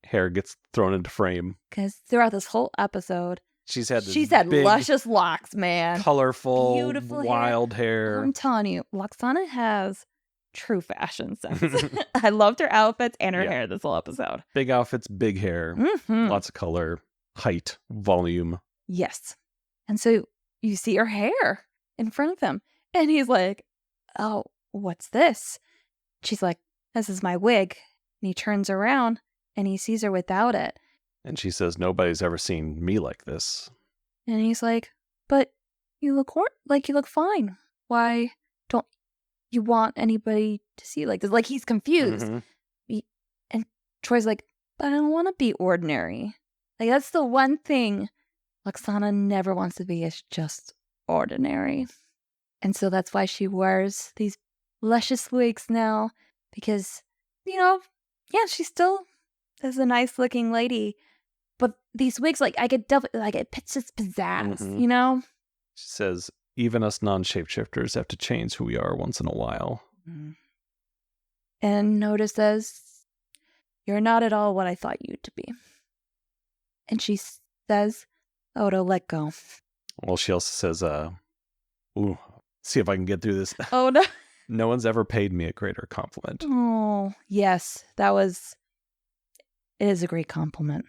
hair gets thrown into frame. Because throughout this whole episode, she's had big, luscious locks, man, colorful, beautiful wild hair. I'm telling you, Loxana has true fashion sense. I loved her outfits and her hair this whole episode. Big outfits, big hair, lots of color, height, volume. Yes. And so you see her hair in front of him, and he's like, oh, what's this? She's like, this is my wig. And he turns around and he sees her without it. And she says, nobody's ever seen me like this. And he's like, but you look fine. Why don't you want anybody to see you like this? Like, he's confused. And Troy's like, but I don't want to be ordinary. Like, that's the one thing Loxana never wants to be, is just ordinary. And so that's why she wears these luscious wigs now, because, she still is a nice looking lady, but these wigs, like, I could definitely, like, it puts its pizzazz, She says, even us non-shapeshifters have to change who we are once in a while. And Noda says, you're not at all what I thought you to be. And she says, Odo, let go. Well, she also says, ooh, see if I can get through this. Oh, no. No one's ever paid me a greater compliment. Oh, yes. It is a great compliment.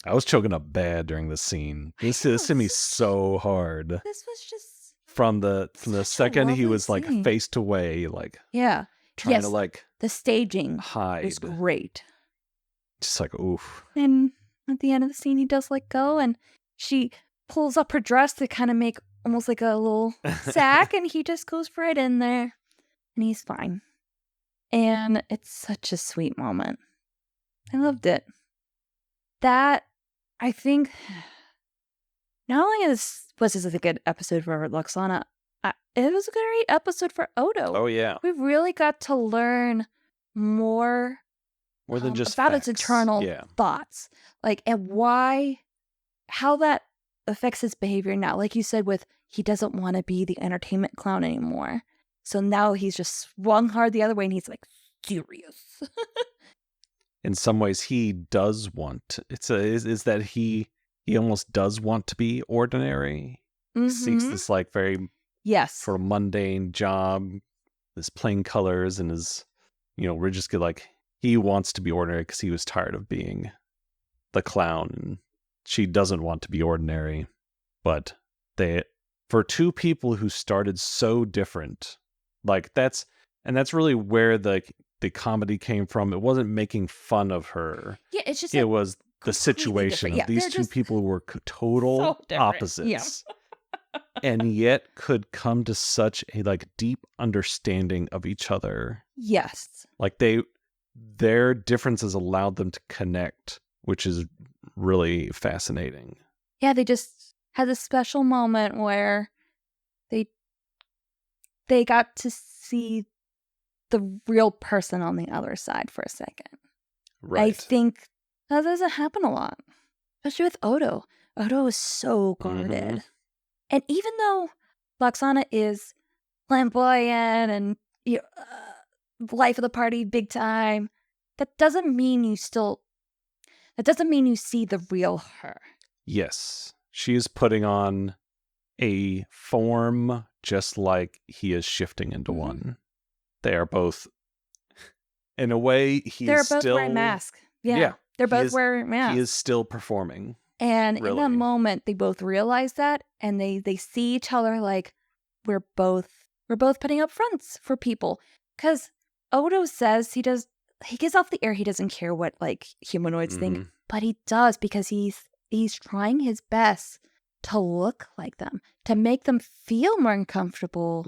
I was choking up bad during this scene. This hit me so hard. This was just from the second he was like faced away, like trying to like the staging hide. Was great. Just like oof. And at the end of the scene, he does let go, and she pulls up her dress to kind of make almost like a little sack, and he just goes right in there, and he's fine. And it's such a sweet moment. I loved it. That, I think, not only was this a good episode for Loxana, it was a great episode for Odo. Oh, yeah. We really got to learn more than just about facts. Its internal thoughts. Like, and how that affects his behavior now. Like you said, he doesn't want to be the entertainment clown anymore. So now he's just swung hard the other way, and he's like serious. In some ways, he does want. Is that he almost does want to be ordinary. Seeks this like very sort of mundane job, this plain colors, and his we're just like he wants to be ordinary because he was tired of being the clown, and she doesn't want to be ordinary. But for two people who started so different, like that's And that's really where the comedy came from. It wasn't making fun of her. Yeah, it's just It was the completely situation different. of Yeah, these they're two just people were total so different. Yeah. opposites. And yet could come to such a like deep understanding of each other. Yes. Like their differences allowed them to connect, which is really fascinating. Yeah, they just had a special moment where they got to see the real person on the other side for a second. I Right. think that doesn't happen a lot, especially with Odo. Odo is so guarded. And even though Loxana is flamboyant and life of the party big time, that doesn't mean you see the real her. Yes. She is putting on a form just like he is shifting into one. They are both, in a way, They're both wearing masks. Yeah. They're both wearing masks. He is still performing. And really. In that moment, they both realize that, and they see each other like we're both putting up fronts for people. Because Odo says he gives off the air he doesn't care what like humanoids think, but he does because he's trying his best to look like them, to make them feel more uncomfortable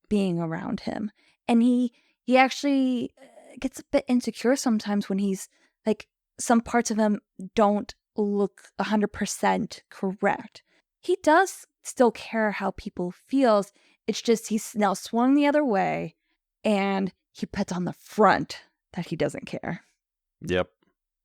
being around him. And he actually gets a bit insecure sometimes when he's like, some parts of him don't look 100% correct. He does still care how people feels. It's just he's now swung the other way, and he puts on the front that he doesn't care. Yep.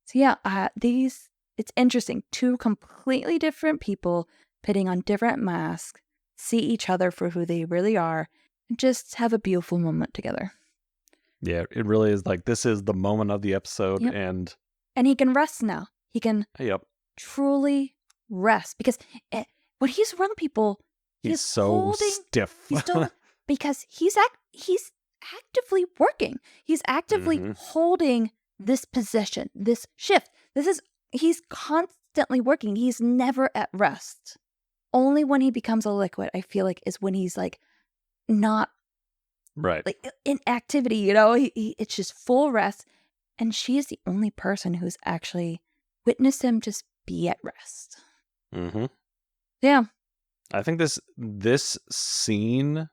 So yeah, it's interesting. Two completely different people putting on different masks, see each other for who they really are, and just have a beautiful moment together. Yeah, it really is like this is the moment of the episode, and he can rest now. He can truly rest because when he's around people, he's so stiff. He's still because he's actively working. He's actively holding this position, this shift. He's constantly working. He's never at rest. Only when he becomes a liquid, I feel like, is when he's like not like in activity. You know, it's just full rest. And she is the only person who's actually witnessed him just be at rest. Yeah. I think this scene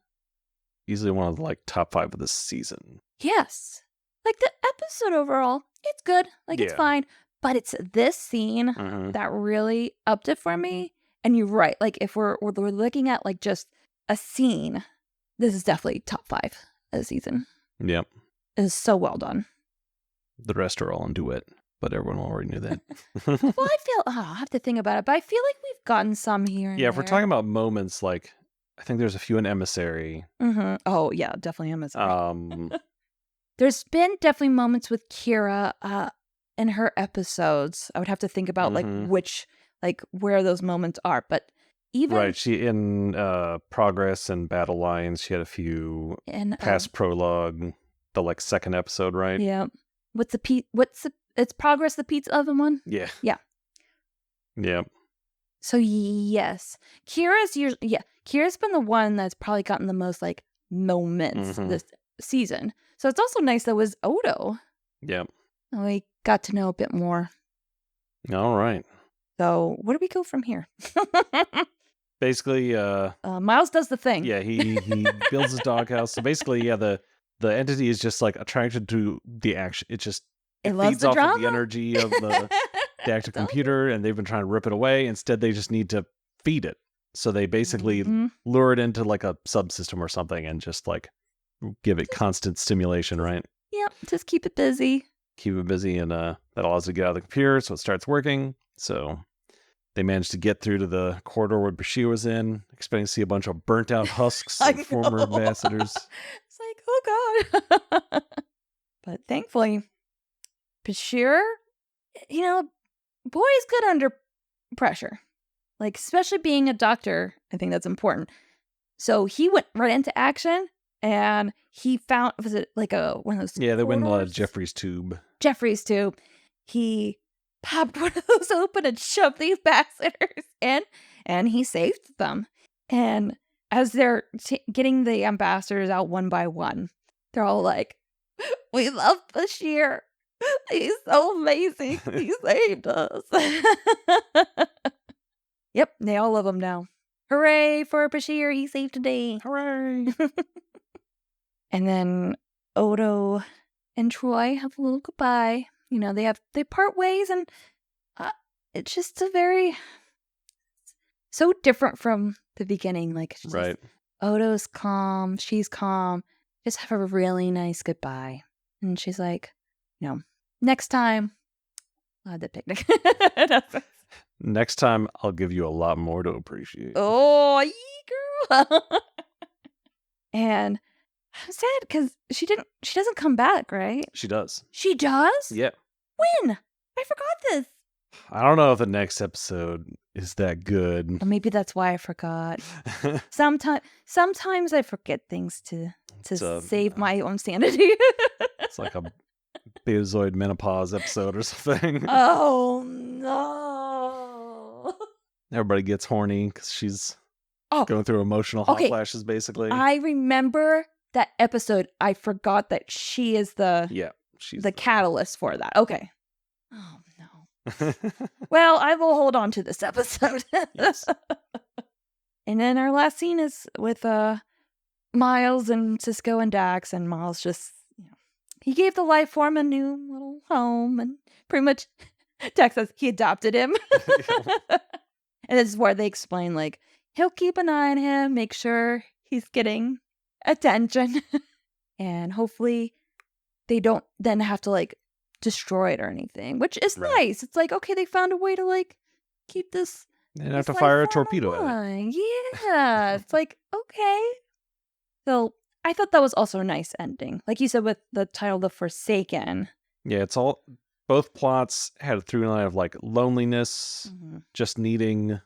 easily one of the like top 5 of this season. Yes. Like the episode overall, it's good. Like it's fine. But it's this scene that really upped it for me. And you're right. Like if we're looking at like just a scene, this is definitely top 5 of the season. Yep. It is so well done. The rest are all in duet, but everyone already knew that. Well, I feel I'll have to think about it, but I feel like we've gotten some here and if there. we're talking about moments, like I think there's a few in Emissary. Oh yeah, definitely Emissary. There's been definitely moments with Kira in her episodes. I would have to think about like which, like where those moments are, but even she in Progress and Battle Lines, she had a few past prologue, the like second episode, right? Yeah. It's Progress, the pizza oven one? Yeah. Yeah. Yeah. So yes, Kira's been the one that's probably gotten the most like moments this season. So it's also nice that it was Odo. Yeah. We got to know a bit more. All right. So where do we go from here? Basically, Miles does the thing. Yeah, he builds his doghouse. So basically, the entity is just like attracted to the action. It feeds off of the energy of the active computer, and they've been trying to rip it away. Instead, they just need to feed it. So they basically lure it into like a subsystem or something and just like give it constant stimulation, right? Yep, just keep it busy. Keep it busy, and that allows it to get out of the computer, so it starts working. So they managed to get through to the corridor where Bashir was in, expecting to see a bunch of burnt out husks of former ambassadors. It's like, oh God. But thankfully, Bashir, boy is good under pressure. Like, especially being a doctor, I think that's important. So he went right into action, and he found, was it like one of those? Yeah, they went in Jeffrey's tube. He popped one of those open and shoved the ambassadors in, and he saved them. And as they're getting the ambassadors out one by one, They're all like, we love Bashir. He's so amazing. He saved us. Yep, they all love him now. Hooray for Bashir. He saved today. Hooray! And then Odo and Troy have a little goodbye. You know, they part ways, and it's just so different from the beginning. Like, it's just, Right. Odo's calm, she's calm. Just have a really nice goodbye. And she's like, next time, we'll have the picnic. Next time, I'll give you a lot more to appreciate. Oh, girl. And I'm sad because she doesn't come back, right? She does. She does? Yeah. When? I forgot this. I don't know if the next episode is that good. Or maybe that's why I forgot. Sometimes I forget things to save my own sanity. It's like a Betazoid menopause episode or something. Oh, no. Everybody gets horny because she's going through emotional hot flashes, basically. I remember that episode. I forgot that she is she's the catalyst for that. Okay. Oh, no. Well, I will hold on to this episode. Yes. And then our last scene is with Miles and Cisco and Dax, and Miles just, he gave the life form a new little home, and pretty much Dax says he adopted him. And this is where they explain, like, he'll keep an eye on him, make sure he's getting attention, and hopefully they don't then have to, like, destroy it or anything, which is nice. It's like, okay, they found a way to, like, keep this. They didn't have to fire a torpedo at it. Yeah, it's like, okay. So I thought that was also a nice ending. Like you said with the title, The Forsaken. Yeah, it's all, both plots had a through line of like loneliness, just needing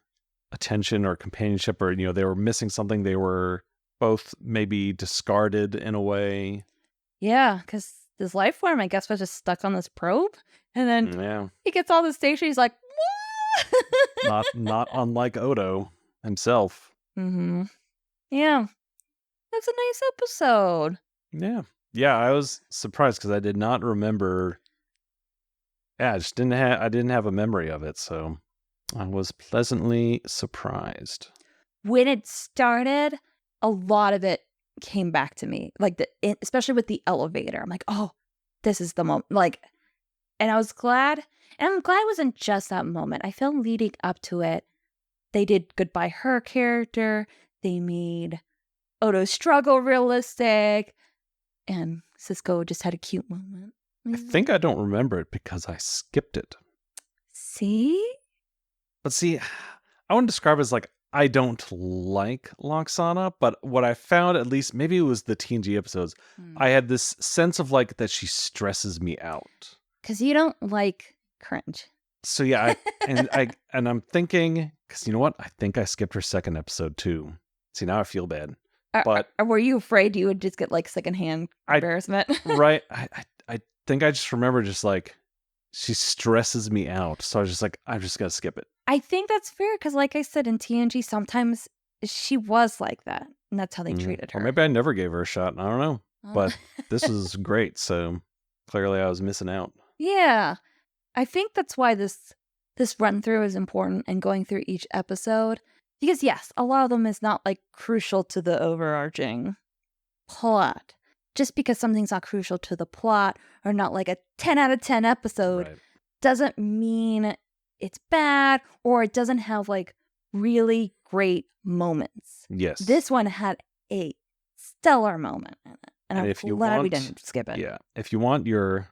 attention or companionship, or, they were missing something. They were both maybe discarded in a way. Yeah, because this life form, I guess, was just stuck on this probe. And then he gets all the station. He's like, what? not unlike Odo himself. Mm-hmm. Yeah. That's a nice episode. Yeah. Yeah, I was surprised because I did not remember. Yeah, I didn't have a memory of it, so I was pleasantly surprised. When it started, a lot of it came back to me, like especially with the elevator. I'm like, oh, this is the moment. Like, and I was glad. And I'm glad it wasn't just that moment. I feel leading up to it, they did Goodbye Her character. They made Odo's struggle realistic, and Cisco just had a cute moment. I think I don't remember it because I skipped it. See? But see, I wouldn't describe it as like I don't like Loxana, but what I found, at least maybe it was the TNG episodes, I had this sense of like that she stresses me out. Because you don't like cringe. So yeah, and I'm thinking, because you know what? I think I skipped her second episode too. See, now I feel bad. But were you afraid you would just get like secondhand embarrassment? Right. I think I just remember just like she stresses me out. So I was just like, I'm just gonna skip it. I think that's fair because, like I said, in TNG, sometimes she was like that, and that's how they treated her. Or maybe I never gave her a shot. I don't know. But this is great. So clearly I was missing out. Yeah. I think that's why this run through is important and going through each episode. Because yes, a lot of them is not like crucial to the overarching plot. Just because something's not crucial to the plot or not like a 10 out of 10 episode doesn't mean it's bad or it doesn't have like really great moments. Yes. This one had a stellar moment in it. And I'm glad we didn't skip it. Yeah. If you want your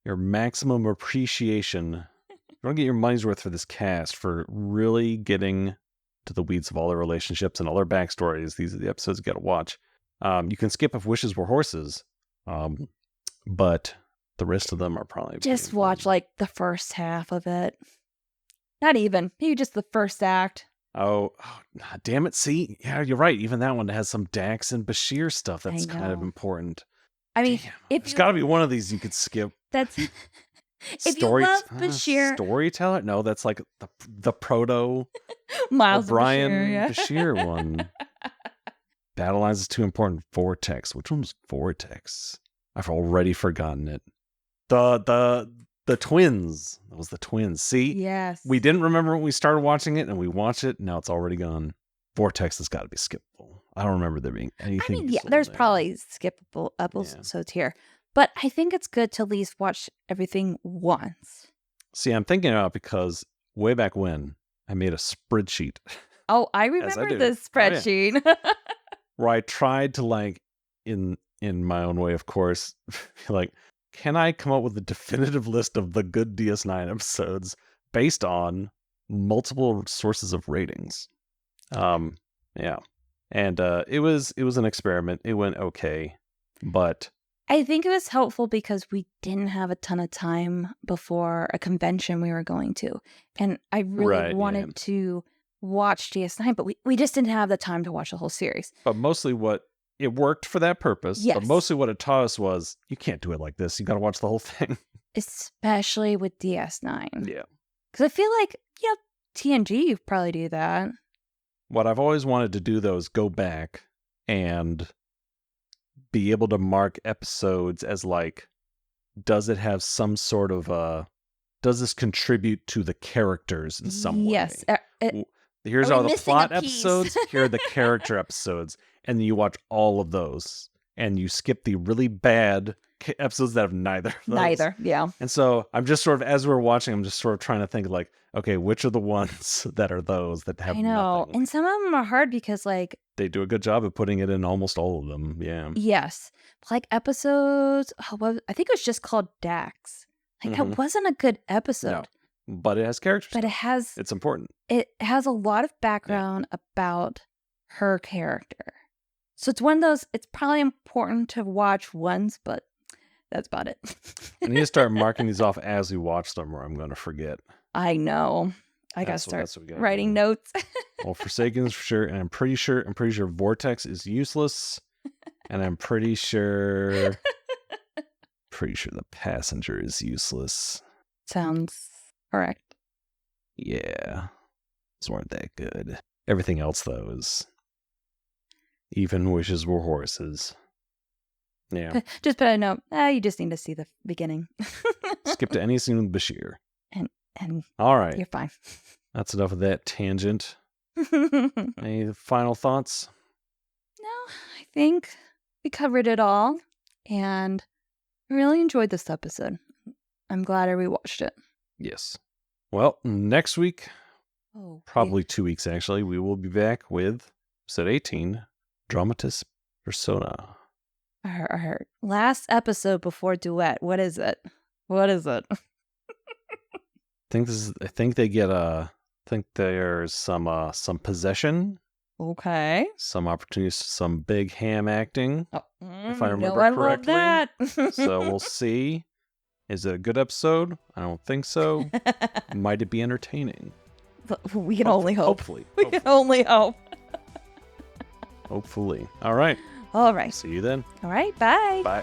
maximum appreciation, you want to get your money's worth for this cast for really getting to the weeds of all their relationships and all their backstories, these are the episodes you got to watch. You can skip If Wishes Were Horses, but the rest of them are probably just watch like the first half of it. Not even, maybe just the first act. Oh, damn it! See, yeah, you're right. Even that one has some Dax and Bashir stuff that's kind of important. I mean, there's got to be one of these you could skip. That's if you love Bashir, storyteller. No, that's like the proto Miles O'Brien Bashir one. Battle Lines is too important. Vortex. Which one was Vortex? I've already forgotten it. The twins. That was the twins. See? Yes. We didn't remember when we started watching it, and we watched it. Now it's already gone. Vortex has got to be skippable. I don't remember there being anything. I mean, yeah, there's probably skippable episodes here. But I think it's good to at least watch everything once. See, I'm thinking about it because way back when, I made a spreadsheet. Oh, I remember this spreadsheet. Oh, yeah. Where I tried to, like, in my own way, of course, like, can I come up with a definitive list of the good DS9 episodes based on multiple sources of ratings? Yeah. And it was an experiment. It went okay, but I think it was helpful because we didn't have a ton of time before a convention we were going to. And I really wanted to watch DS9, but we just didn't have the time to watch the whole series. But mostly it worked for that purpose. Yes. But mostly what it taught us was you can't do it like this. You got to watch the whole thing. Especially with DS9. Yeah. Because I feel like, TNG, you probably do that. What I've always wanted to do, though, is go back and be able to mark episodes as, like, does it have some sort of does this contribute to the characters in some way? Yes. Here's all the plot episodes. Here are the character episodes. And then you watch all of those. And you skip the really bad episodes that have neither of those. Neither, yeah. And so I'm just sort of, as we're watching, I'm just sort of trying to think, like, okay, which are the ones that are those that have nothing? And some of them are hard because, like, they do a good job of putting it in almost all of them, yeah. Yes. Like episodes, I think it was just called Dax. Like, that wasn't a good episode. No, but it has characters. But it's important. It has a lot of background about her character. So it's one of those, it's probably important to watch once, but that's about it. I need to start marking these off as we watch them, or I'm going to forget. I know. I got to start writing notes. Well, Forsaken's for sure, and I'm pretty sure Vortex is useless, and I'm pretty sure The Passenger is useless. Sounds correct. Yeah. These weren't that good. Everything else, though, is Even Wishes Were Horses. Yeah. Just put a note. You just need to see the beginning. Skip to any scene with Bashir. And all right. You're fine. That's enough of that tangent. Any final thoughts? No, I think we covered it all. And I really enjoyed this episode. I'm glad I rewatched it. Yes. Well, next week, probably 2 weeks actually, we will be back with episode 18, Dramatis Persona. Our last episode before Duet. What is it? I think they get there's some possession. Okay. Some opportunities, some big ham acting. If I remember correctly. Love that. So we'll see. Is it a good episode? I don't think so. Might it be entertaining? We can only hope. Hopefully. We can only hope. Hopefully. All right. All right. See you then. All right. Bye. Bye.